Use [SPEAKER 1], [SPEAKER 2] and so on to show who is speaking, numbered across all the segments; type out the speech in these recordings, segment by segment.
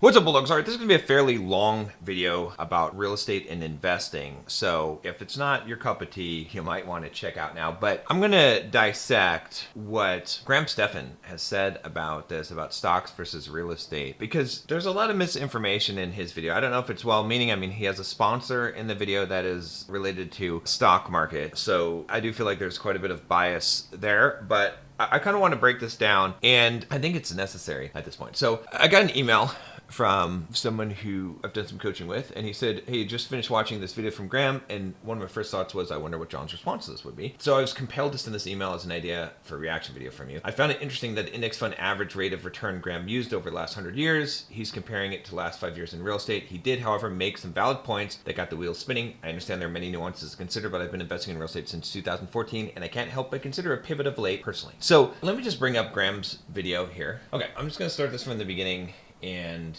[SPEAKER 1] What's up, Bulldog? Sorry, this is going to be a fairly long video about real estate and investing. So if it's not your cup of tea, you might want to check out now. But I'm going to dissect what Graham Stephan has said about this, about stocks versus real estate, because there's a lot of misinformation in his video. I don't know if it's well-meaning. I mean, he has a sponsor in the video that is related to stock market. So I do feel like there's quite a bit of bias there, but I kind of want to break this down, and I think it's necessary at this point. So I got an email from someone who I've done some coaching with, and he said, hey, just finished watching this video from Graham, and one of my first thoughts was, I wonder what John's response to this would be. So I was compelled to send this email as an idea for a reaction video from you. I found it interesting that the index fund average rate of return Graham used over the last 100 years, he's comparing it to the last 5 years in real estate. He did, however, make some valid points that got the wheels spinning. I understand there are many nuances to consider, but I've been investing in real estate since 2014, and I can't help but consider a pivot of late personally. So let me just bring up Graham's video here. Okay, I'm just gonna start this from the beginning, and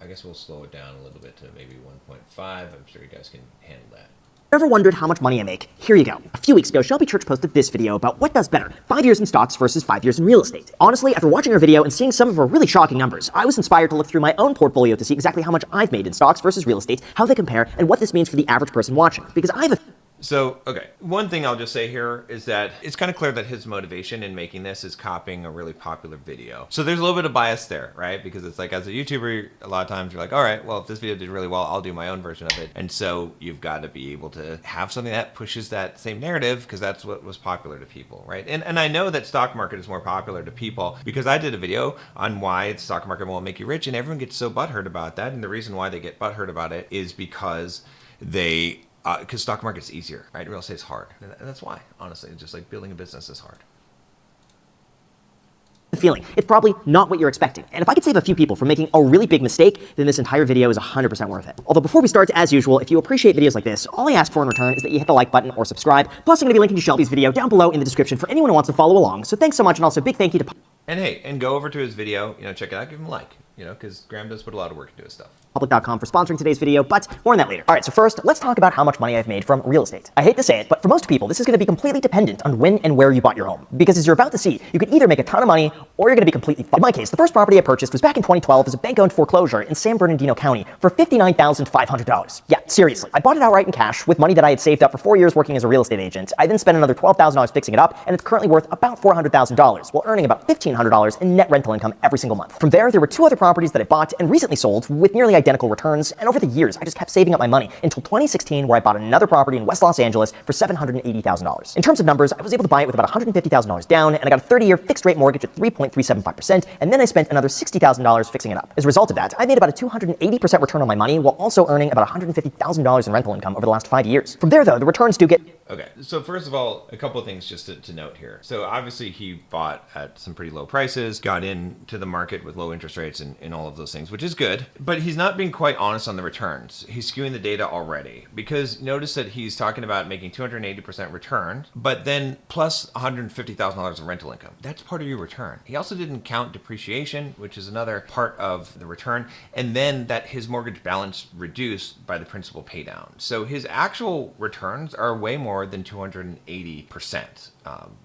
[SPEAKER 1] I guess we'll slow it down a little bit to maybe 1.5. I'm sure you guys can handle that.
[SPEAKER 2] Ever wondered how much money I make? Here you go. A few weeks ago, Shelby Church posted this video about what does better, 5 years in stocks versus 5 years in real estate. Honestly, after watching her video and seeing some of her really shocking numbers, I was inspired to look through my own portfolio to see exactly how much I've made in stocks versus real estate, how they compare, and what this means for the average person watching. Because I have a
[SPEAKER 1] So, okay, one thing I'll just say here is that it's kind of clear that his motivation in making this is copying a really popular video. So there's a little bit of bias there, right? Because it's like, as a YouTuber, a lot of times you're like, all right, well, if this video did really well, I'll do my own version of it. And so you've got to be able to have something that pushes that same narrative, because that's what was popular to people, right? And I know that stock market is more popular to people because I did a video on why the stock market won't make you rich, and everyone gets so butthurt about that. And the reason why they get butthurt about it is because because stock market's easier, right? Real estate's hard. And that's why, honestly. It's just like building a business is hard.
[SPEAKER 2] feeling. It's probably not what you're expecting. And if I could save a few people from making a really big mistake, then this entire video is 100% worth it. Although before we start, as usual, if you appreciate videos like this, all I ask for in return is that you hit the like button or subscribe. Plus, I'm going to be linking to Shelby's video down below in the description for anyone who wants to follow along. So thanks so much, and also big thank you to
[SPEAKER 1] And hey, and go over to his video, check it out, give him a like, because Graham does put a lot of work into his stuff.
[SPEAKER 2] Public.com for sponsoring today's video, but more on that later. All right, so first, let's talk about how much money I've made from real estate. I hate to say it, but for most people, this is going to be completely dependent on when and where you bought your home. Because as you're about to see, you could either make a ton of money, or you're going to be completely fucked. In my case, the first property I purchased was back in 2012 as a bank-owned foreclosure in San Bernardino County for $59,500. Yeah, seriously. I bought it outright in cash with money that I had saved up for 4 years working as a real estate agent. I then spent another $12,000 fixing it up, and it's currently worth about $400,000, while earning about $1,500 in net rental income every single month. From there were two other properties that I bought and recently sold with nearly identical returns. And over the years, I just kept saving up my money until 2016, where I bought another property in West Los Angeles for $780,000. In terms of numbers, I was able to buy it with about $150,000 down, and I got a 30-year fixed-rate mortgage at 3.375%, and then I spent another $60,000 fixing it up. As a result of that, I made about a 280% return on my money, while also earning about $150,000 in rental income over the last 5 years. From there, though, the returns do get...
[SPEAKER 1] Okay, so first of all, a couple of things just to note here. So obviously he bought at some pretty low prices, got into the market with low interest rates and all of those things, which is good. But he's not being quite honest on the returns. He's skewing the data already, because notice that he's talking about making 280% return, but then plus $150,000 of rental income. That's part of your return. He also didn't count depreciation, which is another part of the return, and then that his mortgage balance reduced by the principal pay down. So his actual returns are way more than 280%.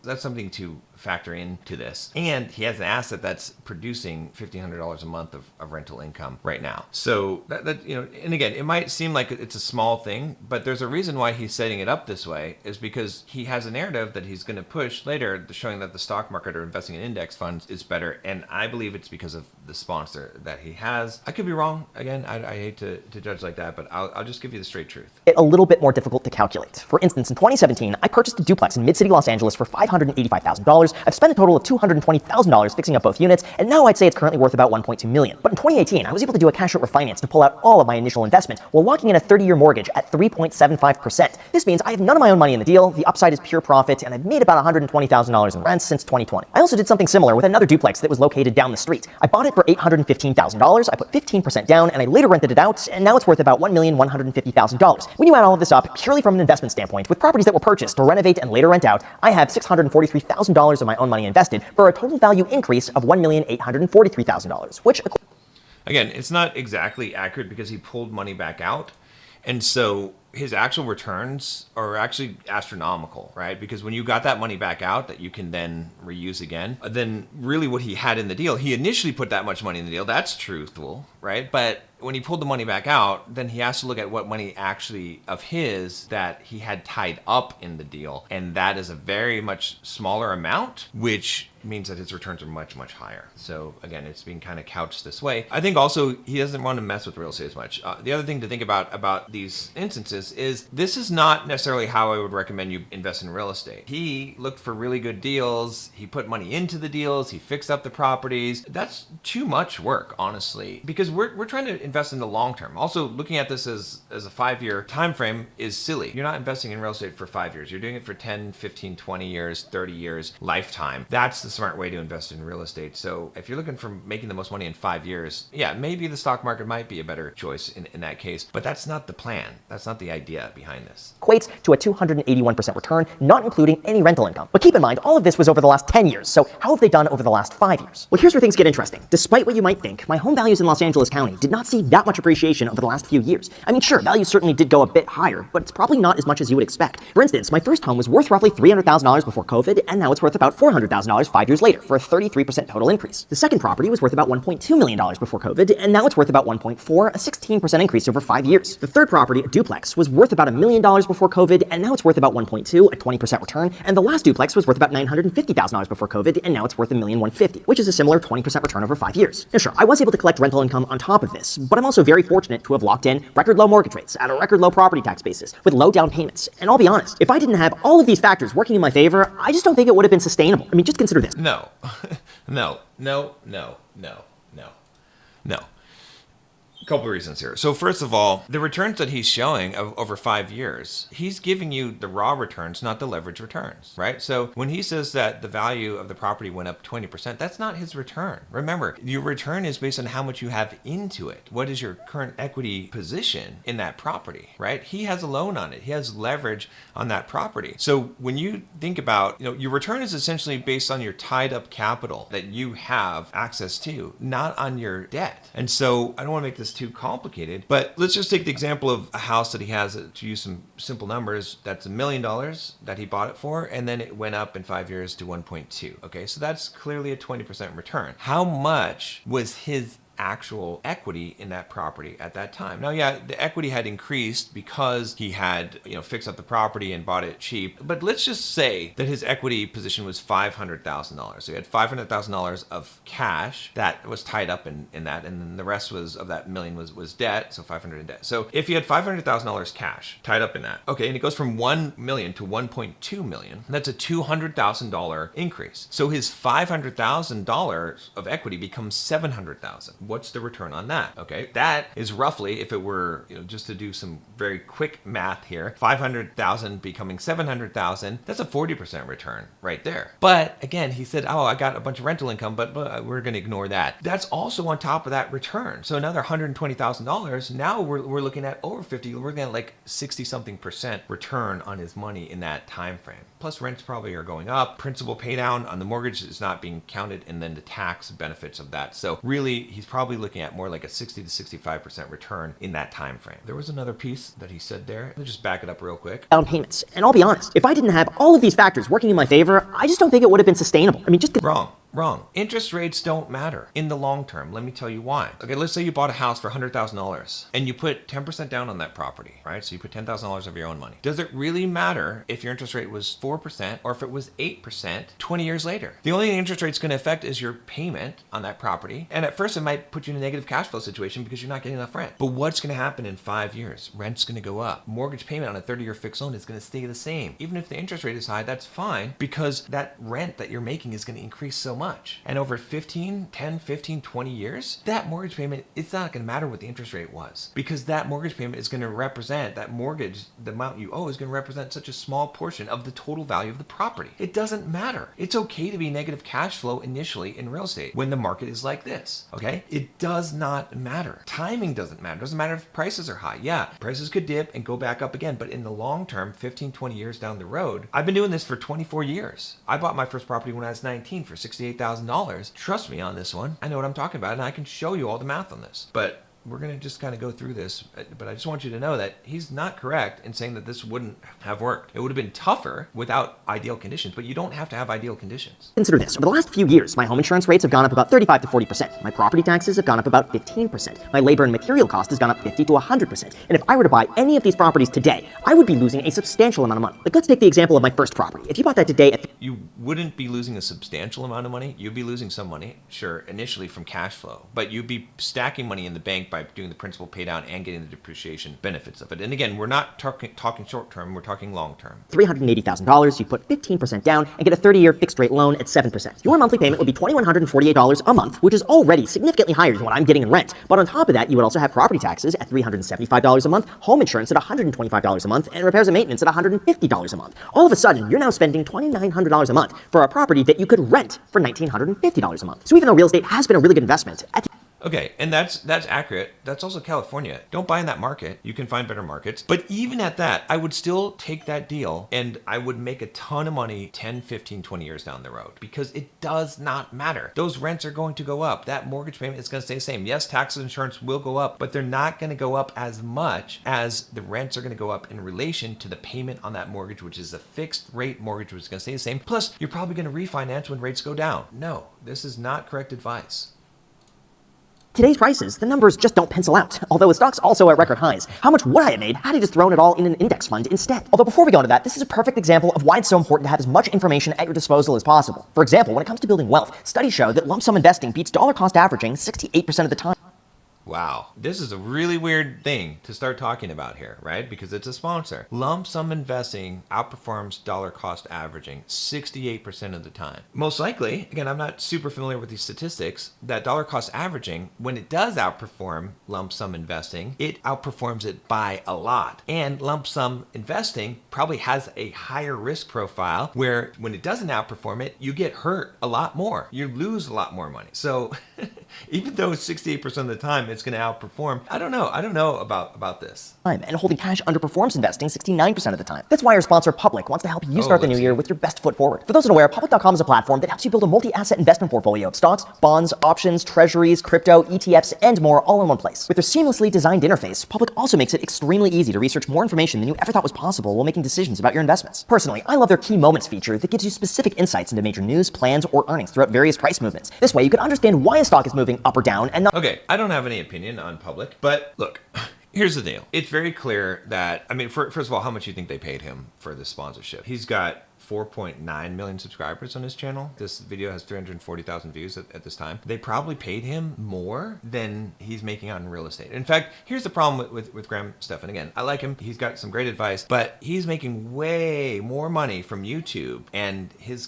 [SPEAKER 1] That's something to factor into this. And he has an asset that's producing $1,500 a month of rental income right now. So that and again, it might seem like it's a small thing, but there's a reason why he's setting it up this way, is because he has a narrative that he's going to push later, showing that the stock market or investing in index funds is better. And I believe it's because of the sponsor that he has. I could be wrong. Again, I hate to judge like that, but I'll just give you the straight truth.
[SPEAKER 2] A little bit more difficult to calculate. For instance, in 2017, I purchased a duplex in mid-city Los Angeles for $585,000. I've spent a total of $220,000 fixing up both units, and now I'd say it's currently worth about $1.2 million. But in 2018, I was able to do a cash-out refinance to pull out all of my initial investment while locking in a 30-year mortgage at 3.75%. This means I have none of my own money in the deal, the upside is pure profit, and I've made about $120,000 in rents since 2020. I also did something similar with another duplex that was located down the street. I bought it for $815,000, I put 15% down, and I later rented it out, and now it's worth about $1,150,000. When you add all of this up, purely from an investment standpoint, with properties that were purchased to renovate and later rent out, I have $643,000 of my own money invested for a total value increase of $1,843,000, which...
[SPEAKER 1] Again, it's not exactly accurate because he pulled money back out. And so his actual returns are actually astronomical, right? Because when you got that money back out that you can then reuse again, then really what he had in the deal, he initially put that much money in the deal. That's truthful, right? But when he pulled the money back out, then he has to look at what money actually of his that he had tied up in the deal. And that is a very much smaller amount, which means that his returns are much, much higher. So again, it's being kind of couched this way. I think also he doesn't want to mess with real estate as much. The other thing to think about these instances is this is not necessarily how I would recommend you invest in real estate. He looked for really good deals. He put money into the deals. He fixed up the properties. That's too much work, honestly, because we're trying to invest in the long term. Also, looking at this as a 5-year time frame is silly. You're not investing in real estate for 5 years. You're doing it for 10, 15, 20 years, 30 years, lifetime. That's the smart way to invest in real estate. So if you're looking for making the most money in 5 years, yeah, maybe the stock market might be a better choice in that case, but that's not the plan. That's not the idea behind this.
[SPEAKER 2] Equates to a 281% return, not including any rental income. But keep in mind, all of this was over the last 10 years, so how have they done over the last 5 years? Well, here's where things get interesting. Despite what you might think, my home values in Los Angeles County did not see that much appreciation over the last few years. I mean, sure, values certainly did go a bit higher, but it's probably not as much as you would expect. For instance, my first home was worth roughly $300,000 before COVID, and now it's worth about $400,000 5 years later, for a 33% total increase. The second property was worth about $1.2 million before COVID, and now it's worth about 1.4, a 16% increase over 5 years. The third property, a duplex, was worth about $1 million before COVID, and now it's worth about 1.2, a 20% return. And the last duplex was worth about $950,000 before COVID, and now it's worth $1,150,000, which is a similar 20% return over 5 years. Now, sure, I was able to collect rental income on top of this, but I'm also very fortunate to have locked in record low mortgage rates at a record low property tax basis with low down payments. And I'll be honest, if I didn't have all of these factors working in my favor, I just don't think it would have been sustainable. I mean, just consider this.
[SPEAKER 1] No, no, no, no, no, no, no. A couple of reasons here. So first of all, the returns that he's showing over 5 years, he's giving you the raw returns, not the leverage returns, right? So when he says that the value of the property went up 20%, that's not his return. Remember, your return is based on how much you have into it. What is your current equity position in that property, right? He has a loan on it. He has leverage on that property. So when you think about, your return is essentially based on your tied up capital that you have access to, not on your debt. And so I don't want to make this too complicated, but let's just take the example of a house that he has, to use some simple numbers, that's $1 million that he bought it for, and then it went up in 5 years to 1.2. Okay, so that's clearly a 20% return. How much was his actual equity in that property at that time? Now, yeah, the equity had increased because he had, fixed up the property and bought it cheap. But let's just say that his equity position was $500,000. So he had $500,000 of cash that was tied up in that, and then the rest of that million was debt. So 500 in debt. So if he had $500,000 cash tied up in that, okay, and it goes from 1 million to 1.2 million, that's a $200,000 increase. So his $500,000 of equity becomes $700,000. What's the return on that? Okay, that is roughly, if it were, just to do some very quick math here, 500,000 becoming 700,000, that's a 40% return right there. But again, he said, oh, I got a bunch of rental income, but we're going to ignore that. That's also on top of that return. So another $120,000. Now we're looking at over 50, we're looking at like 60 something percent return on his money in that time frame. Plus rents probably are going up. Principal pay down on the mortgage is not being counted, and then the tax benefits of that. So really, he's probably looking at more like a 60 to 65% return in that time frame. There was another piece that he said there. Let me just back it up real quick.
[SPEAKER 2] Down payments. And I'll be honest, if I didn't have all of these factors working in my favor, I just don't think it would have been sustainable. I mean, just
[SPEAKER 1] Wrong. Interest rates don't matter in the long term. Let me tell you why. Okay, let's say you bought a house for $100,000 and you put 10% down on that property, right? So you put $10,000 of your own money. Does it really matter if your interest rate was 4% or if it was 8% 20 years later? The only thing interest rate's going to affect is your payment on that property. And at first it might put you in a negative cash flow situation because you're not getting enough rent. But what's going to happen in 5 years? Rent's going to go up. Mortgage payment on a 30-year fixed loan is going to stay the same. Even if the interest rate is high, that's fine because that rent that you're making is going to increase so much. And over 10, 15, 20 years, that mortgage payment, it's not going to matter what the interest rate was because that mortgage payment is going to represent, that mortgage, the amount you owe is going to represent such a small portion of the total value of the property. It doesn't matter. It's okay to be negative cash flow initially in real estate when the market is like this, okay? It does not matter. Timing doesn't matter. It doesn't matter if prices are high. Yeah, prices could dip and go back up again, but in the long term, 15, 20 years down the road, I've been doing this for 24 years. I bought my first property when I was 19 for $68,000. Trust me on this one. I know what I'm talking about, and I can show you all the math on this. But we're going to just kind of go through this, but I just want you to know that he's not correct in saying that this wouldn't have worked. It would have been tougher without ideal conditions, but you don't have to have ideal conditions.
[SPEAKER 2] Consider this. Over the last few years, my home insurance rates have gone up about 35 to 40%. My property taxes have gone up about 15%. My labor and material cost has gone up 50 to 100%. And if I were to buy any of these properties today, I would be losing a substantial amount of money. Like, let's take the example of my first property. If you bought that today at
[SPEAKER 1] You wouldn't be losing a substantial amount of money. You'd be losing some money, sure, initially from cash flow, but you'd be stacking money in the bank by doing the principal pay down and getting the depreciation benefits of it. And again, we're not talking short term, we're talking long term.
[SPEAKER 2] $380,000, you put 15% down and get a 30-year fixed rate loan at 7%. Your monthly payment would be $2,148 a month, which is already significantly higher than what I'm getting in rent. But on top of that, you would also have property taxes at $375 a month, home insurance at $125 a month, and repairs and maintenance at $150 a month. All of a sudden, you're now spending $2,900 a month for a property that you could rent for $1,950 a month. So even though real estate has been a really good investment,
[SPEAKER 1] Okay, and that's accurate. That's also California. Don't buy in that market. You can find better markets. But even at that, I would still take that deal and I would make a ton of money 10, 15, 20 years down the road because it does not matter. Those rents are going to go up. That mortgage payment is going to stay the same. Yes, taxes and insurance will go up, but they're not going to go up as much as the rents are going to go up in relation to the payment on that mortgage, which is a fixed rate mortgage, which is going to stay the same. Plus, you're probably going to refinance when rates go down. No, this is not correct advice.
[SPEAKER 2] today's prices, the numbers just don't pencil out. Although with stocks also at record highs, how much would I have made had I just thrown it all in an index fund instead? Although before we go into that, this is a perfect example of why it's so important to have as much information at your disposal as possible. For example, when it comes to building wealth, studies show that lump sum investing beats dollar cost averaging 68% of the time.
[SPEAKER 1] Wow, this is a really weird thing to start talking about here, right? Because it's a sponsor. Lump sum investing outperforms dollar cost averaging 68% of the time. Most likely, again, I'm not super familiar with these statistics, that dollar cost averaging, when it does outperform lump sum investing, it outperforms it by a lot. And lump sum investing probably has a higher risk profile where when it doesn't outperform it, you get hurt a lot more. You lose a lot more money. So even though 68% of the time it's going to outperform, I don't know about this.
[SPEAKER 2] And holding cash underperforms investing 69% of the time. That's why our sponsor Public wants to help you start the new year with your best foot forward. For those unaware, Public.com is a platform that helps you build a multi-asset investment portfolio of stocks, bonds, options, treasuries, crypto, ETFs, and more all in one place. With their seamlessly designed interface, Public also makes it extremely easy to research more information than you ever thought was possible while making decisions about your investments. Personally, I love their Key Moments feature that gives you specific insights into major news, plans, or earnings throughout various price movements. This way, you can understand why a stock is moving up or down and not.
[SPEAKER 1] Okay, I don't have any opinion on Public, but look, here's the deal. It's very clear that, I mean, first of all, how much do you think they paid him for this sponsorship? He's got 4.9 million subscribers on his channel. This video has 340,000 views at this time. They probably paid him more than he's making on real estate. In fact, here's the problem with Graham Stephan. Again, I like him. He's got some great advice, but he's making way more money from YouTube and his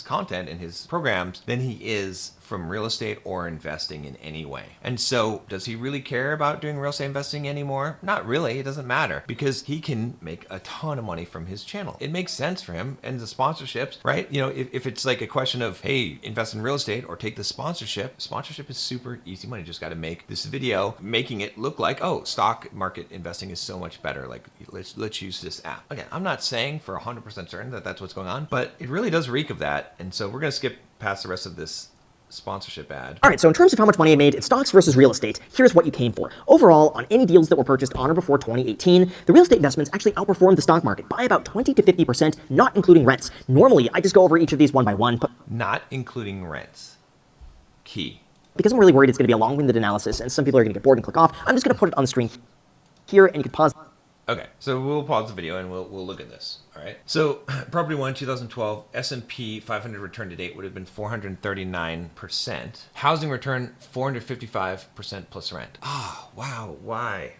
[SPEAKER 1] content and his programs than he is from real estate or investing in any way. And so does he really care about doing real estate investing anymore? Not really. It doesn't matter because he can make a ton of money from his channel. It makes sense for him. And the sponsorships, right? You know, if it's like a question of, hey, invest in real estate or take the sponsorship is super easy money. You just got to make this video making it look like, oh, stock market investing is so much better. Like let's use this app. Again, I'm not saying for 100% certain that that's what's going on, but it really does reek of that. And so we're going to skip past the rest of this sponsorship ad.
[SPEAKER 2] All right, so in terms of how much money I made in stocks versus real estate, here's what you came for. Overall, on any deals that were purchased on or before 2018, the real estate investments actually outperformed the stock market by about 20 to 50%, not including rents. Normally, I just go over each of these one by one, but
[SPEAKER 1] not including rents. Key.
[SPEAKER 2] Because I'm really worried it's going to be a long-winded analysis and some people are going to get bored and click off, I'm just going to put it on the screen here and you can pause.
[SPEAKER 1] Okay, so we'll pause the video and we'll look at this. All right. So property one, 2012, S&P 500 return to date would have been 439%. Housing return 455% plus rent. Ah, wow. Why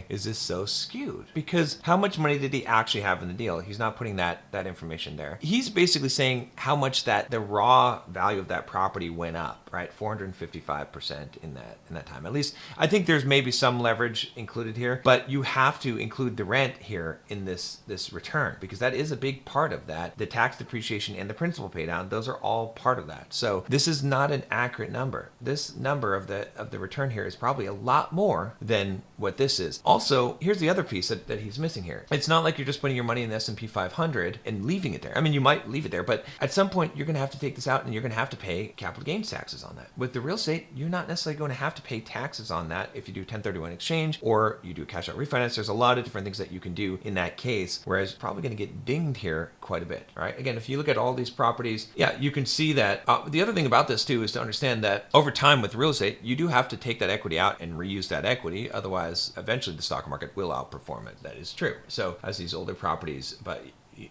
[SPEAKER 1] is this so skewed? Because how much money did he actually have in the deal? He's not putting that information there. He's basically saying how much that the raw value of that property went up, right? 455% in that time. At least I think there's maybe some leverage included here, but you have to include the rent here in this this return, because that is a big part of that. The tax depreciation and the principal pay down, those are all part of that. So this is not an accurate number. This number of the return here is probably a lot more than what this is. Also, here's the other piece that he's missing here. It's not like you're just putting your money in the S&P 500 and leaving it there. I mean, you might leave it there, but at some point you're going to have to take this out and you're going to have to pay capital gains taxes on that. With the real estate, you're not necessarily going to have to pay taxes on that if you do 1031 exchange or you do cash out refinance. There's a lot of different things that you can do in that case, whereas probably going to get dinged here quite a bit. All right. Again, if you look at all these properties, yeah, you can see that. The other thing about this too is to understand that over time with real estate, you do have to take that equity out and reuse that equity. Otherwise, eventually the stock market will outperform it. That is true. So as these older properties, but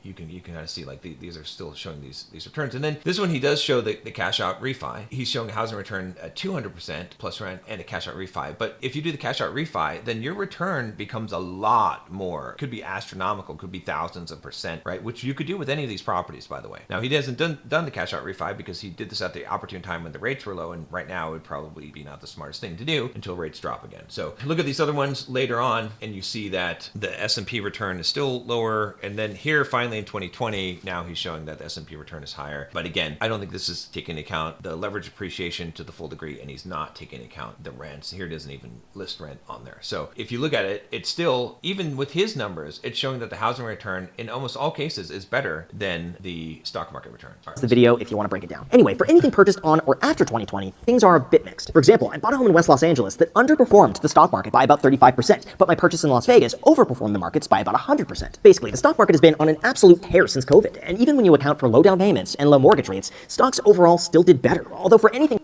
[SPEAKER 1] you can kind of see like these are still showing these returns. And then this one, he does show the cash out refi. He's showing a housing return at 200% plus rent and a cash out refi. But if you do the cash out refi, then your return becomes a lot more. It could be astronomical, could be thousands of percent, right? Which you could do with any of these properties, by the way. Now, he hasn't done the cash out refi because he did this at the opportune time when the rates were low. And right now it would probably be not the smartest thing to do until rates drop again. So look at these other ones later on and you see that the S&P return is still lower. And then here, finally in 2020, now he's showing that the S&P return is higher. But again, I don't think this is taking into account the leverage appreciation to the full degree, and he's not taking into account the rents. Here it doesn't even list rent on there. So if you look at it, it's still, even with his numbers, it's showing that the housing return in almost all cases is better than the stock market return.
[SPEAKER 2] That's the video if you want to break it down. Anyway, for anything purchased on or after 2020, things are a bit mixed. For example, I bought a home in West Los Angeles that underperformed the stock market by about 35%, but my purchase in Las Vegas overperformed the markets by about 100%. Basically, the stock market has been on an absolute tear since COVID, and even when you account for low down payments and low mortgage rates, stocks overall still did better, although for anything...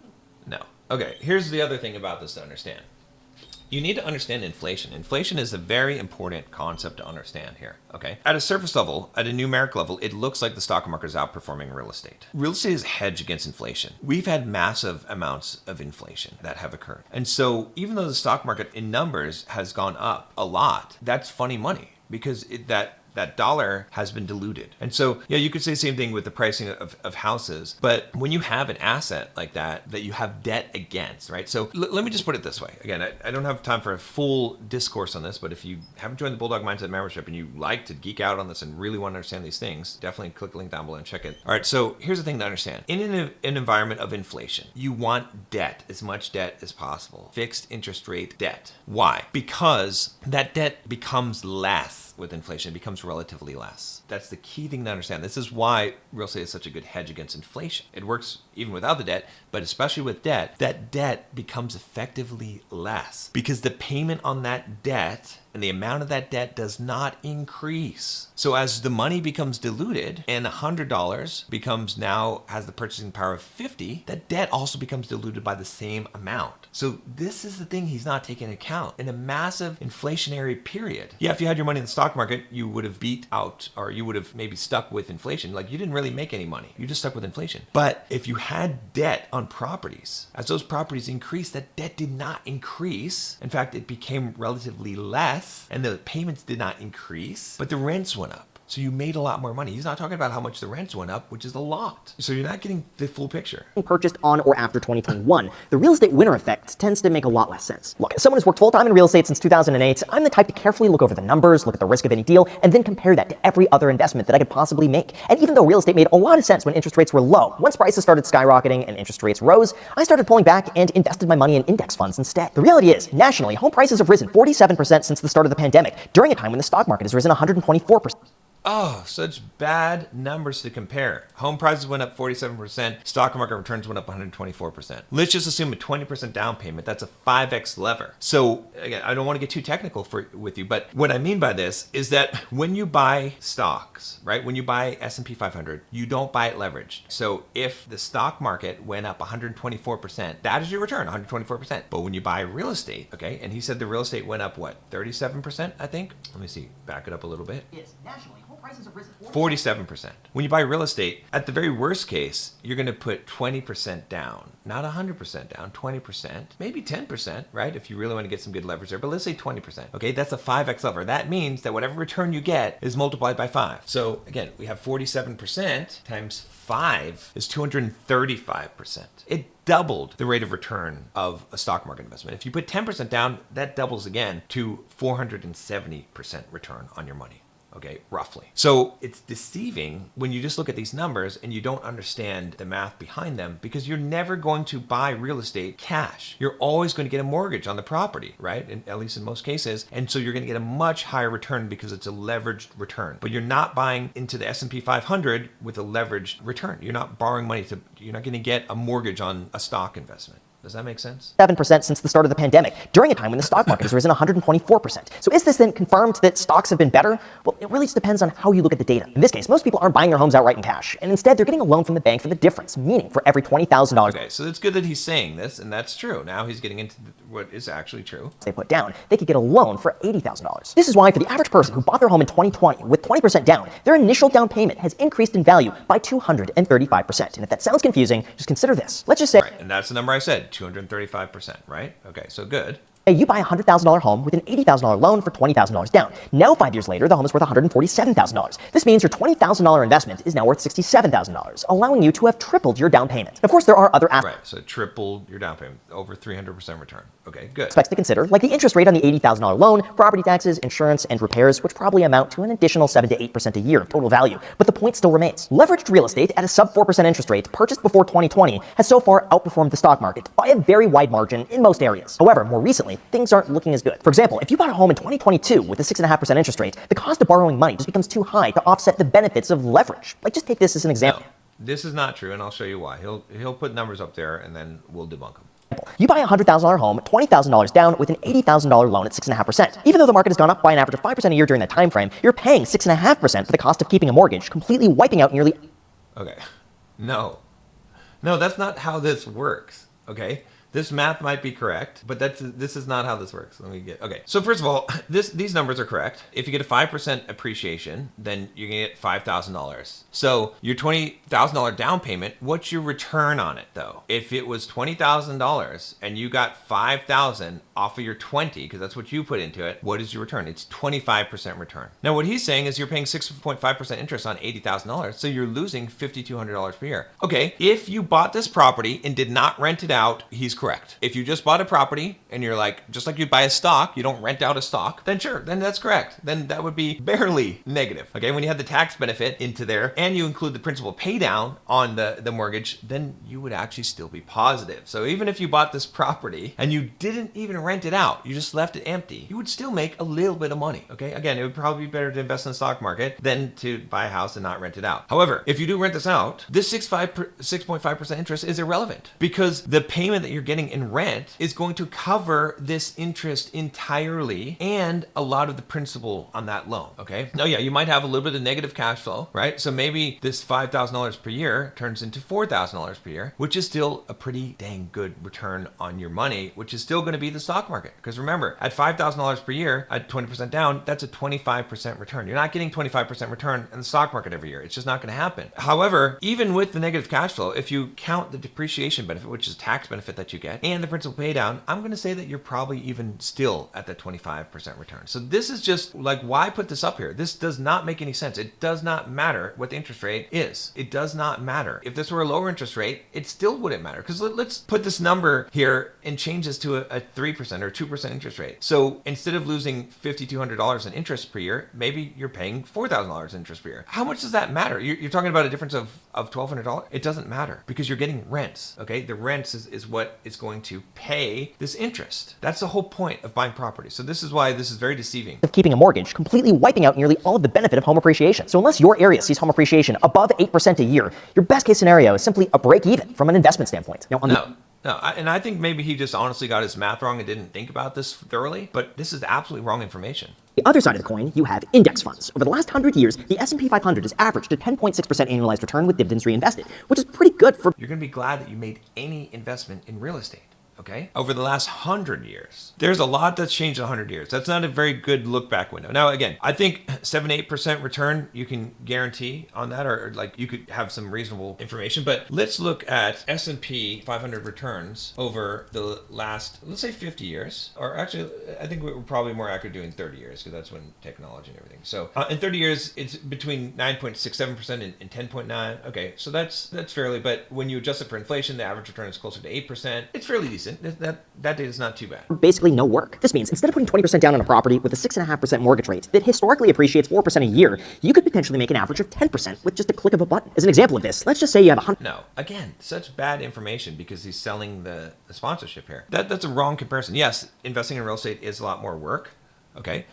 [SPEAKER 1] No. Okay, here's the other thing about this to understand. You need to understand inflation. Inflation is a very important concept to understand here, okay? At a surface level, at a numeric level, it looks like the stock market is outperforming real estate. Real estate is hedged against inflation. We've had massive amounts of inflation that have occurred. And so even though the stock market in numbers has gone up a lot, that's funny money because that dollar has been diluted. And so, yeah, you could say the same thing with the pricing of houses, but when you have an asset like that you have debt against, right? So let me just put it this way. Again, I don't have time for a full discourse on this, but if you haven't joined the Bulldog Mindset membership and you like to geek out on this and really want to understand these things, definitely click the link down below and check it. All right, so here's the thing to understand. In an environment of inflation, you want debt, as much debt as possible. Fixed interest rate debt. Why? Because that debt becomes less with inflation. It becomes relatively less. That's the key thing to understand. This is why real estate is such a good hedge against inflation. It works even without the debt, but especially with debt, that debt becomes effectively less because the payment on that debt and the amount of that debt does not increase. So as the money becomes diluted and $100 becomes now has the purchasing power of 50, that debt also becomes diluted by the same amount. So this is the thing he's not taking into account. In a massive inflationary period, yeah, if you had your money in the stock market, you would have beat out, or you would have maybe stuck with inflation. Like you didn't really make any money. You just stuck with inflation. But if you had debt on properties, as those properties increased, that debt did not increase. In fact, it became relatively less and the payments did not increase, but the rents went up. So you made a lot more money. He's not talking about how much the rents went up, which is a lot. So you're not getting the full picture.
[SPEAKER 2] Purchased on or after 2021, the real estate winner effect tends to make a lot less sense. Look, as someone who's worked full-time in real estate since 2008, I'm the type to carefully look over the numbers, look at the risk of any deal, and then compare that to every other investment that I could possibly make. And even though real estate made a lot of sense when interest rates were low, once prices started skyrocketing and interest rates rose, I started pulling back and invested my money in index funds instead. The reality is, nationally, home prices have risen 47% since the start of the pandemic, during a time when the stock market has risen 124%.
[SPEAKER 1] Oh, such bad numbers to compare. Home prices went up 47%. Stock market returns went up 124%. Let's just assume a 20% down payment. That's a 5x lever. So again, I don't want to get too technical with you, but what I mean by this is that when you buy stocks, right? When you buy S&P 500, you don't buy it leveraged. So if the stock market went up 124%, that is your return, 124%. But when you buy real estate, okay, and he said the real estate went up, what, 37%, I think? Let me see, back it up a little bit.
[SPEAKER 2] Yes, nationally, home prices have risen
[SPEAKER 1] 47%. When you buy real estate, at the very worst case, you're going to put 20% down, not 100% down, 20%, maybe 10%, right? If you really want to get some good leverage there, but let's say 20%. Okay, that's a 5x lever. That means that whatever return you get is multiplied by 5. So again, we have 47% times 5 is 235%. It doubled the rate of return of a stock market investment. If you put 10% down, that doubles again to 470% return on your money. okay, roughly. So it's deceiving when you just look at these numbers and you don't understand the math behind them, because you're never going to buy real estate cash. You're always going to get a mortgage on the property, right? At least in most cases. And so you're going to get a much higher return because it's a leveraged return. But you're not buying into the S&P 500 with a leveraged return. You're not borrowing money you're not going to get a mortgage on a stock investment. Does that make sense?
[SPEAKER 2] 7% since the start of the pandemic, during a time when the stock market has risen 124%. So is this then confirmed that stocks have been better? Well, it really just depends on how you look at the data. In this case, most people aren't buying their homes outright in cash, and instead they're getting a loan from the bank for the difference, meaning for every $20,000
[SPEAKER 1] Okay, so it's good that he's saying this, and that's true. Now he's getting into what is actually true.
[SPEAKER 2] they put down, they could get a loan for $80,000. This is why for the average person who bought their home in 2020 with 20% down, their initial down payment has increased in value by 235%. And if that sounds confusing, just consider this. Let's just say
[SPEAKER 1] Right, and that's the number I said, 235%, right? Okay, so good.
[SPEAKER 2] you buy a $100,000 home with an $80,000 loan for $20,000 down. Now, 5 years later, the home is worth $147,000. This means your $20,000 investment is now worth $67,000, allowing you to have tripled your down payment. Of course, there are other
[SPEAKER 1] Right, so tripled your down payment, over 300% return. Okay, good.
[SPEAKER 2] aspects to consider, like the interest rate on the $80,000 loan, property taxes, insurance, and repairs, which probably amount to an additional 7 to 8% a year of total value. But the point still remains. Leveraged real estate at a sub 4% interest rate purchased before 2020 has so far outperformed the stock market by a very wide margin in most areas. However, more recently, things aren't looking as good. For example, if you bought a home in 2022 with a 6.5% interest rate, the cost of borrowing money just becomes too high to offset the benefits of leverage. Like, just take this as an example.
[SPEAKER 1] No, this is not true, and I'll show you why. He'll put numbers up there, and then we'll debunk them.
[SPEAKER 2] You buy a $100,000 home, $20,000 down with an $80,000 loan at 6.5%. Even though the market has gone up by an average of 5% a year during that time frame, you're paying 6.5% for the cost of keeping a mortgage, completely wiping out nearly...
[SPEAKER 1] Okay, no, that's not how this works, okay? This math might be correct, but this is not how this works. Okay. So first of all, these numbers are correct. If you get a 5% appreciation, then you're gonna get $5,000. So your $20,000 down payment, what's your return on it though? If it was $20,000 and you got $5,000 off of your 20, because that's what you put into it, what is your return? It's 25% return. Now what he's saying is you're paying 6.5% interest on $80,000, so you're losing $5,200 per year. Okay, if you bought this property and did not rent it out, he's correct. If you just bought a property and you're like, just like you buy a stock, you don't rent out a stock, then sure, then that's correct. Then that would be barely negative. Okay, when you have the tax benefit into there and you include the principal pay down on the mortgage, then you would actually still be positive. So even if you bought this property and you didn't even rent it out, you just left it empty, you would still make a little bit of money. Okay, again, it would probably be better to invest in the stock market than to buy a house and not rent it out. However, if you do rent this out, this 6.5% interest is irrelevant because the payment that you're getting in rent is going to cover this interest entirely and a lot of the principal on that loan. Okay, now yeah, you might have a little bit of negative cash flow, right? So maybe this $5,000 per year turns into $4,000 per year, which is still a pretty dang good return on your money, which is still going to be the stock market. Because remember, at $5,000 per year, at 20% down, that's a 25% return. You're not getting 25% return in the stock market every year. It's just not going to happen. However, even with the negative cash flow, if you count the depreciation benefit, which is tax benefit that you get, and the principal pay down, I'm going to say that you're probably even still at that 25% return. So this is just like, why put this up here? This does not make any sense. It does not matter what the interest rate is. It does not matter. If this were a lower interest rate, it still wouldn't matter. Because let's put this number here and change this to a 3% or 2% interest rate. So instead of losing $5,200 in interest per year, maybe you're paying $4,000 in interest per year. How much does that matter? You're talking about a difference of $1,200? It doesn't matter because you're getting rents, okay? The rents is what is going to pay this interest. That's the whole point of buying property. So this is why this is very deceiving.
[SPEAKER 2] Of keeping a mortgage, completely wiping out nearly all of the benefit of home appreciation. So unless your area sees home appreciation above 8% a year, your best case scenario is simply a break even from an investment standpoint. Now,
[SPEAKER 1] and I think maybe he just honestly got his math wrong and didn't think about this thoroughly, but this is absolutely wrong information.
[SPEAKER 2] The other side of the coin, you have index funds. Over the last 100 years, the S&P 500 has averaged a 10.6% annualized return with dividends reinvested, which is pretty good for...
[SPEAKER 1] You're going to be glad that you made any investment in real estate. Okay, over the last 100 years, there's a lot that's changed in 100 years. That's not a very good look back window. Now, again, I think 7-8% return, you can guarantee on that, or like you could have some reasonable information. But let's look at S&P 500 returns over the last, let's say 50 years, or actually, I think we're probably more accurate doing 30 years because that's when technology and everything. So in 30 years, it's between 9.67% and 10.9. Okay, so that's fairly, but when you adjust it for inflation, the average return is closer to 8%. It's fairly decent. decent. That data is not too bad.
[SPEAKER 2] Basically no work. This means instead of putting 20% down on a property with a 6.5% mortgage rate that historically appreciates 4% a year, you could potentially make an average of 10% with just a click of a button. As an example of this, let's just say you have 100.
[SPEAKER 1] No, again, such bad information because he's selling the sponsorship here. That's a wrong comparison. Yes, investing in real estate is a lot more work. Okay.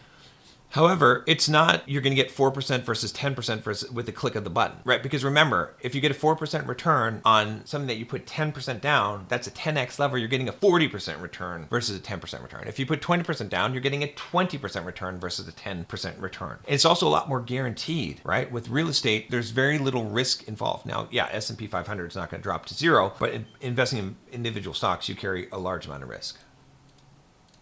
[SPEAKER 1] However, it's not you're going to get 4% versus 10% versus with the click of the button, right? Because remember, if you get a 4% return on something that you put 10% down, that's a 10x level. You're getting a 40% return versus a 10% return. If you put 20% down, you're getting a 20% return versus a 10% return. And it's also a lot more guaranteed, right? With real estate, there's very little risk involved. Now, yeah, S&P 500 is not going to drop to zero, but investing in individual stocks, you carry a large amount of risk.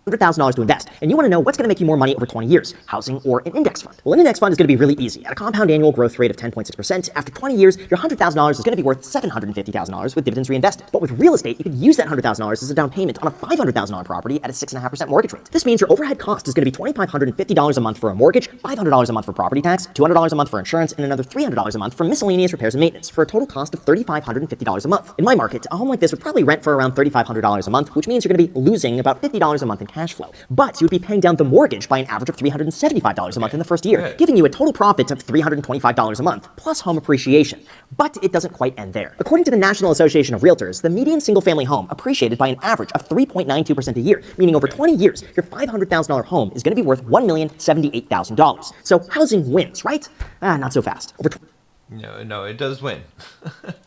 [SPEAKER 2] $100,000 to invest, and you want to know what's going to make you more money over 20 years, housing or an index fund. Well, an index fund is going to be really easy. At a compound annual growth rate of 10.6%, after 20 years, your $100,000 is going to be worth $750,000 with dividends reinvested. But with real estate, you could use that $100,000 as a down payment on a $500,000 property at a 6.5% mortgage rate. This means your overhead cost is going to be $2,550 a month for a mortgage, $500 a month for property tax, $200 a month for insurance, and another $300 a month for miscellaneous repairs and maintenance, for a total cost of $3,550 a month. In my market, a home like this would probably rent for around $3,500 a month, which means you're going to be losing about $50 a month in cash flow. But you would be paying down the mortgage by an average of $375 a month in the first year, giving you a total profit of $325 a month, plus home appreciation. But it doesn't quite end there. According to the National Association of Realtors, the median single-family home appreciated by an average of 3.92% a year, meaning over 20 years, your $500,000 home is going to be worth $1,078,000. So housing wins, right? Not so fast. Over
[SPEAKER 1] No, it does win.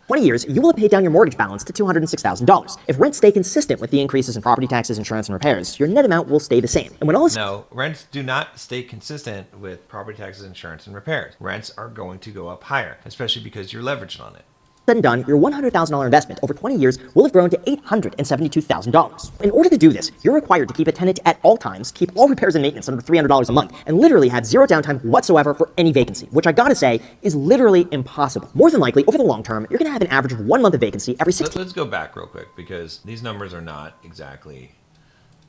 [SPEAKER 2] 20 years, you will have paid down your mortgage balance to $206,000. If rents stay consistent with the increases in property taxes, insurance, and repairs, your net amount will stay the same. And when all is
[SPEAKER 1] No, rents do not stay consistent with property taxes, insurance, and repairs. Rents are going to go up higher, especially because you're leveraged on it.
[SPEAKER 2] said and done, your $100,000 investment over 20 years will have grown to $872,000. In order to do this, you're required to keep a tenant at all times, keep all repairs and maintenance under $300 a month, and literally have zero downtime whatsoever for any vacancy, which I gotta say is literally impossible. More than likely, over the long term, you're gonna have an average of 1 month of vacancy every 6
[SPEAKER 1] Let's go back real quick because these numbers are not exactly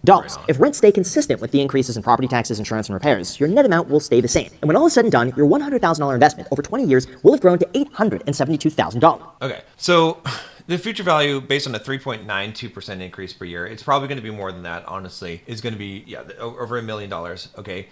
[SPEAKER 2] dollars.
[SPEAKER 1] Right on.
[SPEAKER 2] If rents stay consistent with the increases in property taxes, insurance, and repairs, your net amount will stay the same. And when all is said and done, your $100,000 investment over 20 years will have grown to $872,000.
[SPEAKER 1] Okay, so the future value based on a 3.92% increase per year, it's probably going to be more than that, honestly, is going to be, over $1 million, okay?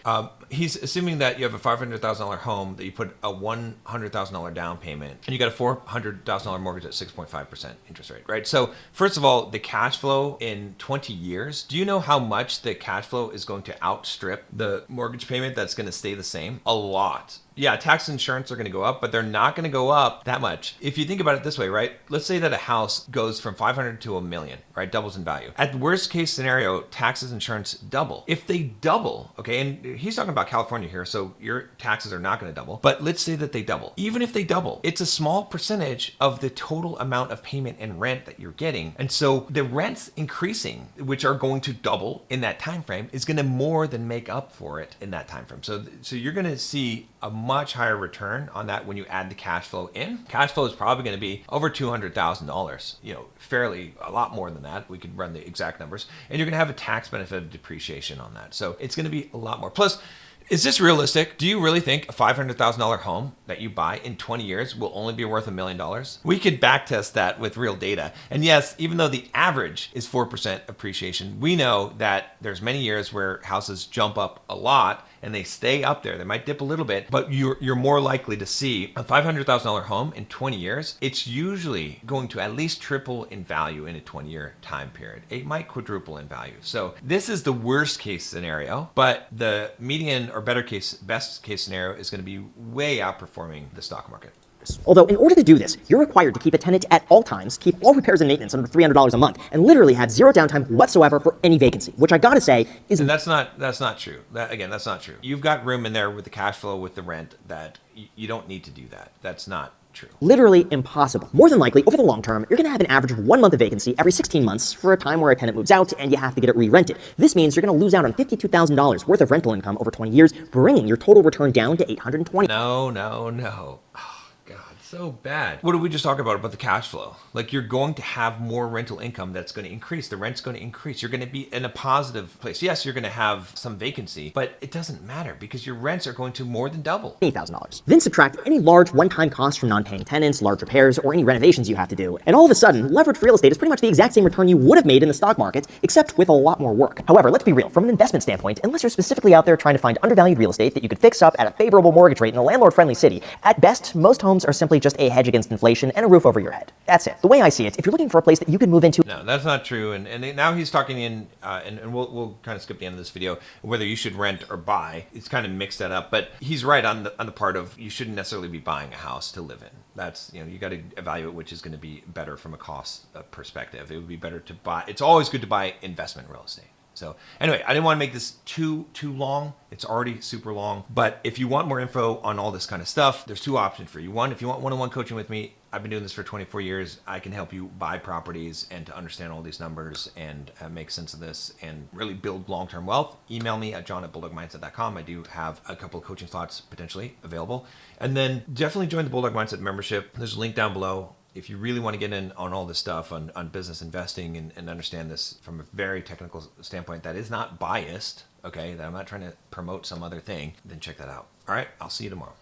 [SPEAKER 1] He's assuming that you have a $500,000 home, that you put a $100,000 down payment, and you got a $400,000 mortgage at 6.5% interest rate, right? So first of all, the cash flow in 20 years, do you know how much the cash flow is going to outstrip the mortgage payment that's going to stay the same? A lot. Yeah, tax and insurance are going to go up, but they're not going to go up that much. If you think about it this way, right? Let's say that a house goes from 500 to $1 million, right? Doubles in value. At the worst case scenario, taxes, insurance double. If they double, okay, and he's talking about California here, so your taxes are not going to double, but let's say that they double. Even if they double, it's a small percentage of the total amount of payment and rent that you're getting. And so the rents increasing, which are going to double in that time frame, is going to more than make up for it in that time frame. So you're going to see a much higher return on that when you add the cash flow in. Cash flow is probably going to be over $200,000, fairly a lot more than that. We could run the exact numbers, and you're going to have a tax benefit of depreciation on that. So it's going to be a lot more. Plus, is this realistic? Do you really think a $500,000 home that you buy in 20 years will only be worth $1 million? We could backtest that with real data. And yes, even though the average is 4% appreciation, we know that there's many years where houses jump up a lot and they stay up there. They might dip a little bit, but you're more likely to see a $500,000 home in 20 years. It's usually going to at least triple in value in a 20-year time period. It might quadruple in value. So this is the worst case scenario, but the median or best case scenario is going to be way outperforming the stock market.
[SPEAKER 2] Although, in order to do this, you're required to keep a tenant at all times, keep all repairs and maintenance under $300 a month, and literally have zero downtime whatsoever for any vacancy, which I gotta say is...
[SPEAKER 1] And that's not true. That's not true. You've got room in there with the cash flow, with the rent, that you don't need to do that. That's not true.
[SPEAKER 2] Literally impossible. More than likely, over the long term, you're going to have an average of 1 month of vacancy every 16 months for a time where a tenant moves out and you have to get it re-rented. This means you're going to lose out on $52,000 worth of rental income over 20 years, bringing your total return down to $820,000.
[SPEAKER 1] No. Oh, God. So bad. What did we just talk about the cash flow? Like, you're going to have more rental income that's going to increase. The rent's going to increase. You're going to be in a positive place. Yes, you're going to have some vacancy, but it doesn't matter because your rents are going to more than double.
[SPEAKER 2] $80,000. Then subtract any large one-time costs from non-paying tenants, large repairs, or any renovations you have to do, and all of a sudden, leveraged real estate is pretty much the exact same return you would have made in the stock market, except with a lot more work. However, let's be real, from an investment standpoint, unless you're specifically out there trying to find undervalued real estate that you could fix up at a favorable mortgage rate in a landlord-friendly city, at best, most homes are simply just a hedge against inflation and a roof over your head. That's it. The way I see it, if you're looking for a place that you can move into...
[SPEAKER 1] No, that's not true. And now he's talking in, and we'll kind of skip the end of this video, whether you should rent or buy. It's kind of mixed that up, but he's right on the part of you shouldn't necessarily be buying a house to live in. That's, you got to evaluate which is going to be better from a cost perspective. It would be better to buy. It's always good to buy investment real estate. So anyway, I didn't want to make this too long. It's already super long. But if you want more info on all this kind of stuff, there's two options for you. One, if you want one-on-one coaching with me, I've been doing this for 24 years. I can help you buy properties and to understand all these numbers and make sense of this and really build long-term wealth. Email me at john@bulldogmindset.com. I do have a couple of coaching slots potentially available. And then definitely join the Bulldog Mindset membership. There's a link down below. If you really want to get in on all this stuff on business investing and understand this from a very technical standpoint that is not biased, okay, that I'm not trying to promote some other thing, then check that out. All right, I'll see you tomorrow.